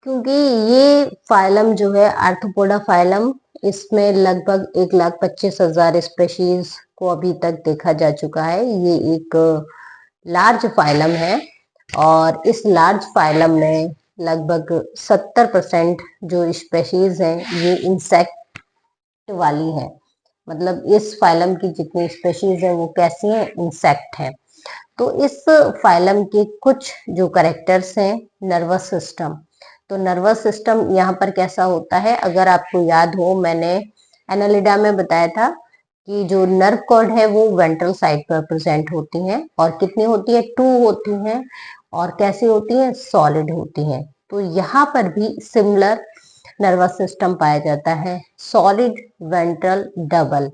क्योंकि ये फाइलम जो है आर्थ्रोपोडा फाइलम, इसमें लगभग 1,25,000 स्पेशीज को अभी तक देखा जा चुका है। ये एक लार्ज फाइलम है और इस लार्ज फाइलम में लगभग 70% जो स्पेशीज हैं ये इंसेक्ट वाली हैं। मतलब इस फाइलम की जितनी स्पेशीज है वो कैसी हैं, इंसेक्ट हैं। तो इस फाइलम के कुछ जो कैरेक्टर्स हैं, नर्वस सिस्टम, तो नर्वस सिस्टम यहाँ पर कैसा होता है, अगर आपको याद हो मैंने एनालिडा में बताया था कि जो नर्व कॉर्ड है वो वेंट्रल साइड पर प्रेजेंट होती हैं और कितनी होती है, 2 होती हैं और कैसी होती है, सॉलिड होती हैं। तो यहाँ पर भी सिमिलर नर्वस सिस्टम पाया जाता है, solid ventral double,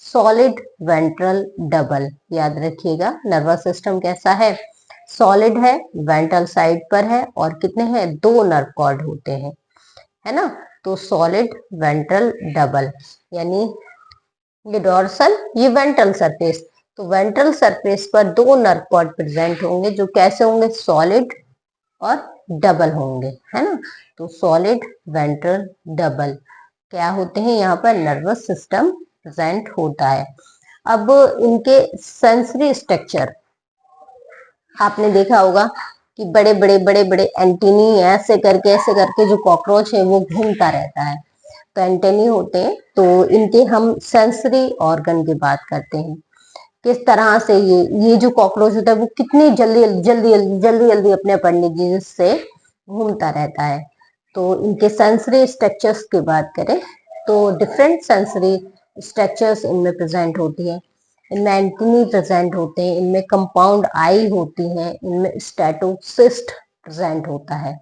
solid ventral double, याद रखिएगा नर्वस सिस्टम कैसा है, सॉलिड है, वेंट्रल साइड पर है और कितने हैं, 2 नर्व कॉर्ड होते हैं, है ना। तो सॉलिड वेंट्रल डबल, यानी ये डोर्सल, ये वेंट्रल सरफेस, तो वेंट्रल सरफेस पर 2 नर्व कॉर्ड प्रेजेंट होंगे जो कैसे होंगे, सॉलिड और डबल होंगे, है ना। तो सॉलिड वेंट्रल डबल क्या होते हैं, यहाँ पर नर्वस सिस्टम प्रेजेंट होता है। अब इनके सेंसरी स्ट्रक्चर आपने देखा होगा कि बड़े बड़े बड़े बड़े एंटीनी ऐसे करके जो कॉकरोच है वो घूमता रहता है, तो एंटेनी होते हैं। तो इनके हम सेंसरी ऑर्गन की बात करते हैं, किस तरह से ये जो कॉकरोच होता है वो कितनी जल्दी जल्दी जल्दी जल्दी अपने अपने से घूमता रहता है। तो इनके सेंसरी स्ट्रक्चर्स की बात करें तो डिफरेंट सेंसरी स्ट्रक्चर्स इनमें प्रेजेंट होती है। इनमें एंटीनी प्रेजेंट होते हैं, इनमें कंपाउंड आई होती हैं, इनमें स्टेटोसिस्ट प्रेजेंट होता है।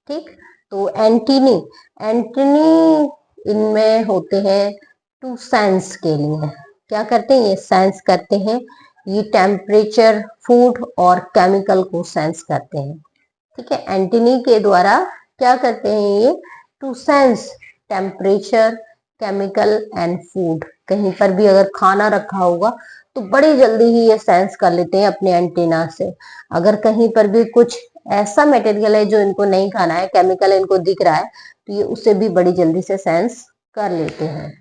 ठीक, तो एंटीनी एंटीनी इनमें होते हैं टू सेंस के लिए, क्या करते हैं, ये सेंस करते हैं, ये टेम्परेचर, फूड और केमिकल को सेंस करते हैं। ठीक है, एंटीनी के द्वारा क्या करते हैं ये, to sense temperature, chemical and food. कहीं पर भी अगर खाना रखा होगा तो बड़ी जल्दी ही ये सेंस कर लेते हैं अपने एंटीना से। अगर कहीं पर भी कुछ ऐसा मटेरियल है जो इनको नहीं खाना है, केमिकल इनको दिख रहा है, तो ये उसे भी बड़ी जल्दी से सेंस कर लेते हैं।